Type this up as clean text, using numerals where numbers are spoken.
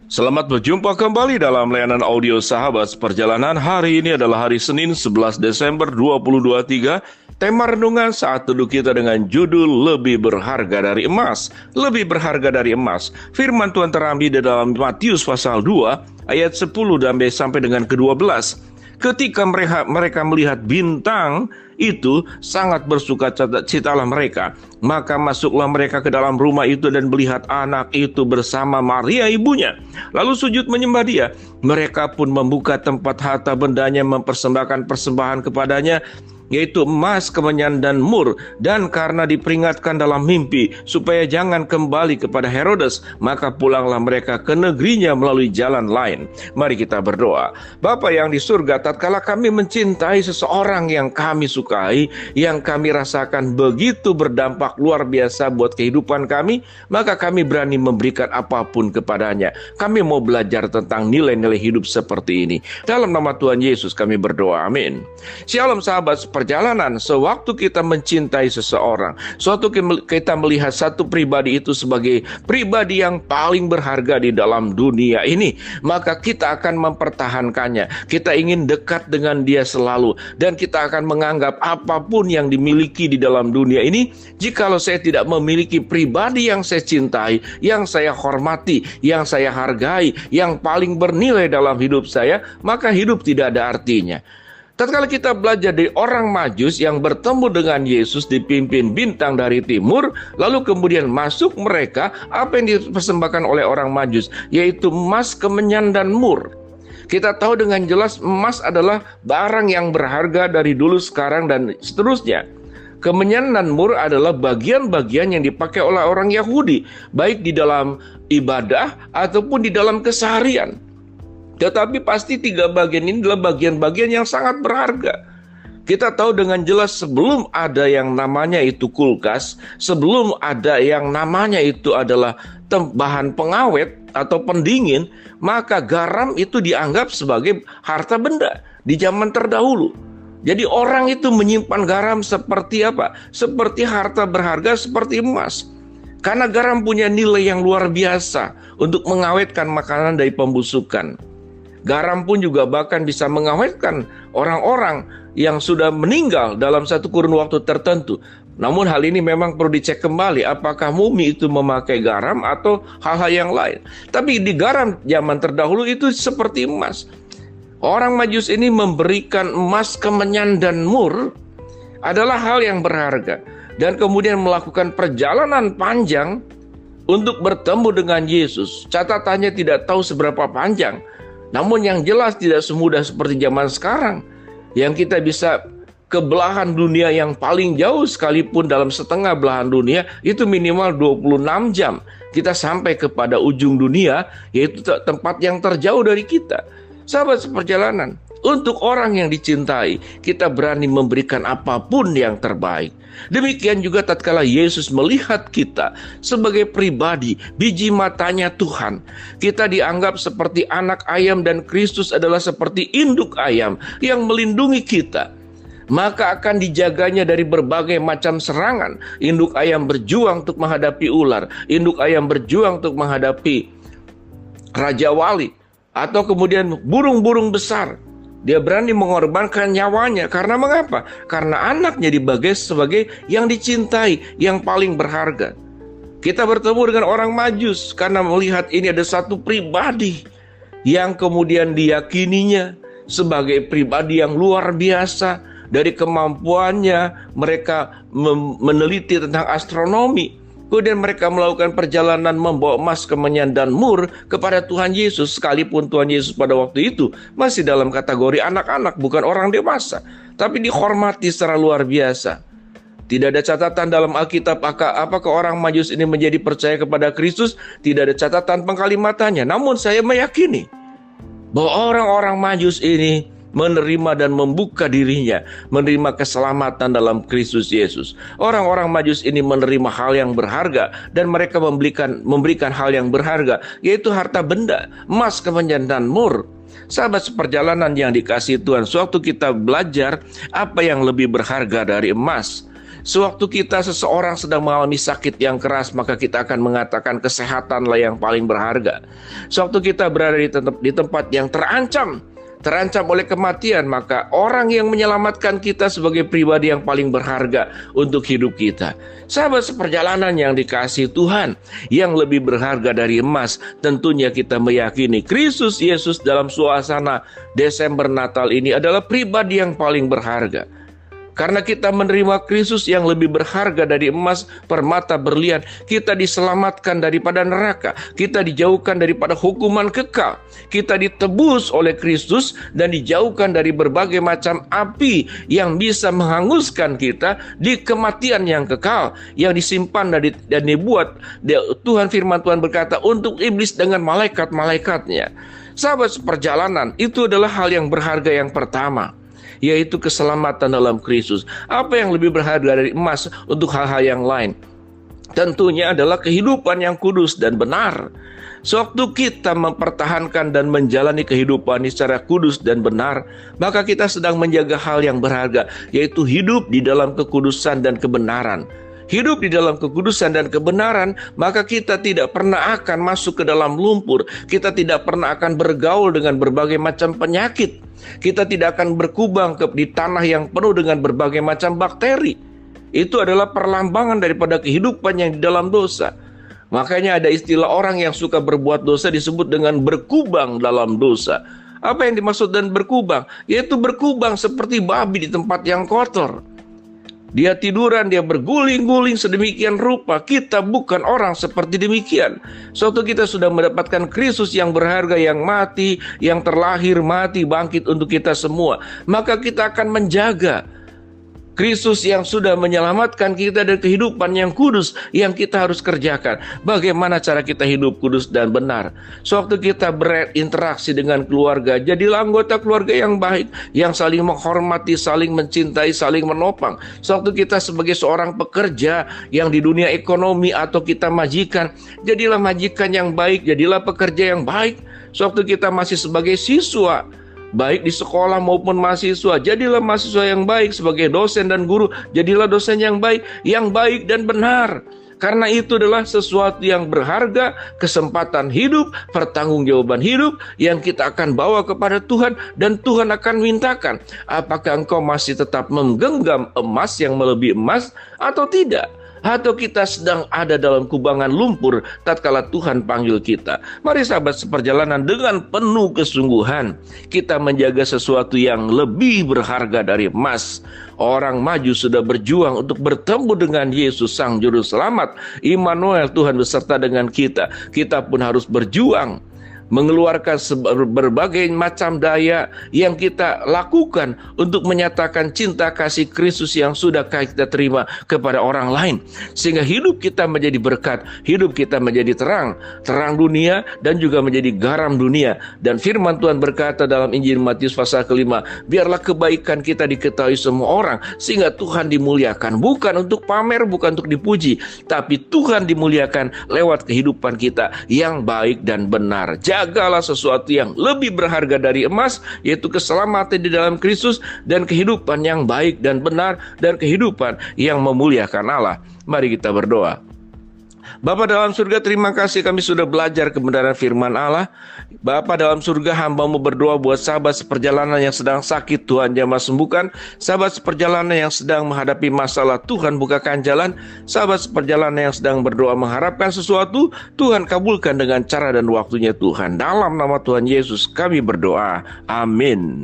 Selamat berjumpa kembali dalam layanan audio Sahabat Perjalanan. Hari ini adalah hari Senin 11 Desember 2023. Tema renungan saat teduh kita dengan judul Lebih Berharga Dari Emas. Lebih berharga dari emas. Firman Tuhan terambil di dalam Matius pasal 2 ayat 10 sampai dengan ke-12. Ketika mereka melihat bintang itu, sangat bersukacitalah mereka. Maka masuklah mereka ke dalam rumah itu dan melihat anak itu bersama Maria ibunya. Lalu sujud menyembah dia. Mereka pun membuka tempat harta bendanya, mempersembahkan persembahan kepadanya, yaitu emas, kemenyan, dan mur. Dan karena diperingatkan dalam mimpi supaya jangan kembali kepada Herodes, maka pulanglah mereka ke negerinya melalui jalan lain. Mari kita berdoa. Bapa yang di surga, tatkala kami mencintai seseorang yang kami sukai, yang kami rasakan begitu berdampak luar biasa buat kehidupan kami, maka kami berani memberikan apapun kepadanya. Kami mau belajar tentang nilai-nilai hidup seperti ini. Dalam nama Tuhan Yesus kami berdoa, amin. Shalom sahabat perjalanan. Sewaktu kita mencintai seseorang, suatu kita melihat satu pribadi itu sebagai pribadi yang paling berharga di dalam dunia ini, maka kita akan mempertahankannya. Kita ingin dekat dengan dia selalu, dan kita akan menganggap apapun yang dimiliki di dalam dunia ini, jikalau saya tidak memiliki pribadi yang saya cintai, yang saya hormati, yang saya hargai, yang paling bernilai dalam hidup saya, maka hidup tidak ada artinya. Tatkala kita belajar dari orang Majus yang bertemu dengan Yesus dipimpin bintang dari timur, lalu kemudian masuk mereka, apa yang dipersembahkan oleh orang Majus, yaitu emas, kemenyan, dan mur. Kita tahu dengan jelas emas adalah barang yang berharga dari dulu, sekarang, dan seterusnya. Kemenyan dan mur adalah bagian-bagian yang dipakai oleh orang Yahudi, baik di dalam ibadah ataupun di dalam keseharian. Tetapi pasti tiga bagian ini adalah bagian-bagian yang sangat berharga. Kita tahu dengan jelas sebelum ada yang namanya itu kulkas, sebelum ada yang namanya itu adalah bahan pengawet atau pendingin, maka garam itu dianggap sebagai harta benda di zaman terdahulu. Jadi orang itu menyimpan garam seperti apa? Seperti harta berharga, seperti emas. Karena garam punya nilai yang luar biasa untuk mengawetkan makanan dari pembusukan. Garam pun juga bahkan bisa mengawetkan orang-orang yang sudah meninggal dalam satu kurun waktu tertentu. Namun hal ini memang perlu dicek kembali, apakah mumi itu memakai garam atau hal-hal yang lain. Tapi di garam zaman terdahulu itu seperti emas. Orang Majus ini memberikan emas, kemenyan, dan mur adalah hal yang berharga. Dan kemudian melakukan perjalanan panjang untuk bertemu dengan Yesus. Catatannya tidak tahu seberapa panjang. Namun yang jelas tidak semudah seperti zaman sekarang, yang kita bisa ke belahan dunia yang paling jauh, sekalipun dalam setengah belahan dunia itu minimal 26 jam kita sampai kepada ujung dunia, yaitu tempat yang terjauh dari kita. Sahabat seperjalanan, untuk orang yang dicintai, kita berani memberikan apapun yang terbaik. Demikian juga tatkala Yesus melihat kita sebagai pribadi, biji matanya Tuhan. Kita dianggap seperti anak ayam dan Kristus adalah seperti induk ayam yang melindungi kita. Maka akan dijaganya dari berbagai macam serangan. Induk ayam berjuang untuk menghadapi ular, induk ayam berjuang untuk menghadapi raja wali, atau kemudian burung-burung besar. Dia berani mengorbankan nyawanya. Karena mengapa? Karena anaknya dibagai sebagai yang dicintai, yang paling berharga. Kita bertemu dengan orang Majus karena melihat ini ada satu pribadi yang kemudian diyakininya sebagai pribadi yang luar biasa. Dari kemampuannya mereka meneliti tentang astronomi. Kemudian mereka melakukan perjalanan membawa emas, kemenyan, dan mur kepada Tuhan Yesus. Sekalipun Tuhan Yesus pada waktu itu masih dalam kategori anak-anak, bukan orang dewasa. Tapi dihormati secara luar biasa. Tidak ada catatan dalam Alkitab apakah orang Majus ini menjadi percaya kepada Kristus. Tidak ada catatan pengkalimatannya. Namun saya meyakini bahwa orang-orang Majus ini menerima dan membuka dirinya, menerima keselamatan dalam Kristus Yesus. Orang-orang Majus ini menerima hal yang berharga, dan mereka memberikan hal yang berharga, yaitu harta benda, emas, kemenyan, dan mur. Sahabat seperjalanan yang dikasihi Tuhan, sewaktu kita belajar apa yang lebih berharga dari emas, Sewaktu seseorang sedang mengalami sakit yang keras, maka kita akan mengatakan kesehatanlah yang paling berharga. Sewaktu kita berada di tempat yang terancam oleh kematian, maka orang yang menyelamatkan kita sebagai pribadi yang paling berharga untuk hidup kita. Sahabat seperjalanan yang dikasihi Tuhan, yang lebih berharga dari emas, tentunya kita meyakini Kristus Yesus dalam suasana Desember Natal ini adalah pribadi yang paling berharga. Karena kita menerima Kristus yang lebih berharga dari emas, permata, berlian, kita diselamatkan daripada neraka, kita dijauhkan daripada hukuman kekal, kita ditebus oleh Kristus dan dijauhkan dari berbagai macam api yang bisa menghanguskan kita di kematian yang kekal, yang disimpan dan dibuat. Tuhan, firman Tuhan berkata, untuk iblis dengan malaikat-malaikatnya. Sahabat seperjalanan, itu adalah hal yang berharga yang pertama, yaitu keselamatan dalam Kristus. Apa yang lebih berharga dari emas untuk hal-hal yang lain? Tentunya adalah kehidupan yang kudus dan benar. Sewaktu kita mempertahankan dan menjalani kehidupan ini secara kudus dan benar, maka kita sedang menjaga hal yang berharga, yaitu hidup di dalam kekudusan dan kebenaran. Hidup di dalam kekudusan dan kebenaran, maka kita tidak pernah akan masuk ke dalam lumpur. Kita tidak pernah akan bergaul dengan berbagai macam penyakit. Kita tidak akan berkubang di tanah yang penuh dengan berbagai macam bakteri. Itu adalah perlambangan daripada kehidupan yang di dalam dosa. Makanya ada istilah orang yang suka berbuat dosa disebut dengan berkubang dalam dosa. Apa yang dimaksud dengan berkubang? Yaitu berkubang seperti babi di tempat yang kotor. Dia tiduran, dia berguling-guling sedemikian rupa. Kita bukan orang seperti demikian. Suatu kita sudah mendapatkan Kristus yang berharga, yang mati, yang terlahir, mati, bangkit untuk kita semua. Maka kita akan menjaga Kristus yang sudah menyelamatkan kita dari kehidupan yang kudus yang kita harus kerjakan. Bagaimana cara kita hidup kudus dan benar? Sewaktu kita berinteraksi dengan keluarga, jadilah anggota keluarga yang baik, yang saling menghormati, saling mencintai, saling menopang. Sewaktu kita sebagai seorang pekerja yang di dunia ekonomi atau kita majikan, jadilah majikan yang baik, jadilah pekerja yang baik. Sewaktu kita masih sebagai siswa, baik di sekolah maupun mahasiswa, jadilah mahasiswa yang baik. Sebagai dosen dan guru, jadilah dosen yang baik dan benar. Karena itu adalah sesuatu yang berharga, kesempatan hidup, pertanggungjawaban hidup yang kita akan bawa kepada Tuhan, dan Tuhan akan mintakan, apakah engkau masih tetap menggenggam emas yang melebihi emas atau tidak? Atau kita sedang ada dalam kubangan lumpur tatkala Tuhan panggil kita. Mari sahabat seperjalanan, dengan penuh kesungguhan kita menjaga sesuatu yang lebih berharga dari emas. Orang maju sudah berjuang untuk bertemu dengan Yesus Sang Juru Selamat. Immanuel, Tuhan beserta dengan kita. Kita pun harus berjuang, mengeluarkan berbagai macam daya yang kita lakukan untuk menyatakan cinta kasih Kristus yang sudah kita terima kepada orang lain. Sehingga hidup kita menjadi berkat, hidup kita menjadi terang dunia dan juga menjadi garam dunia. Dan firman Tuhan berkata dalam Injil Matius pasal ke-5, biarlah kebaikan kita diketahui semua orang, sehingga Tuhan dimuliakan. Bukan untuk pamer, bukan untuk dipuji, tapi Tuhan dimuliakan lewat kehidupan kita yang baik dan benar. Jagalah sesuatu yang lebih berharga dari emas, yaitu keselamatan di dalam Kristus dan kehidupan yang baik dan benar dan kehidupan yang memuliakan Allah. Mari kita berdoa. Bapa dalam surga, terima kasih kami sudah belajar kebenaran firman Allah. Bapa dalam surga, hamba-Mu berdoa buat sahabat seperjalanan yang sedang sakit, Tuhan jamah sembuhkan. Sahabat seperjalanan yang sedang menghadapi masalah, Tuhan bukakan jalan. Sahabat seperjalanan yang sedang berdoa mengharapkan sesuatu, Tuhan kabulkan dengan cara dan waktunya Tuhan. Dalam nama Tuhan Yesus kami berdoa. Amin.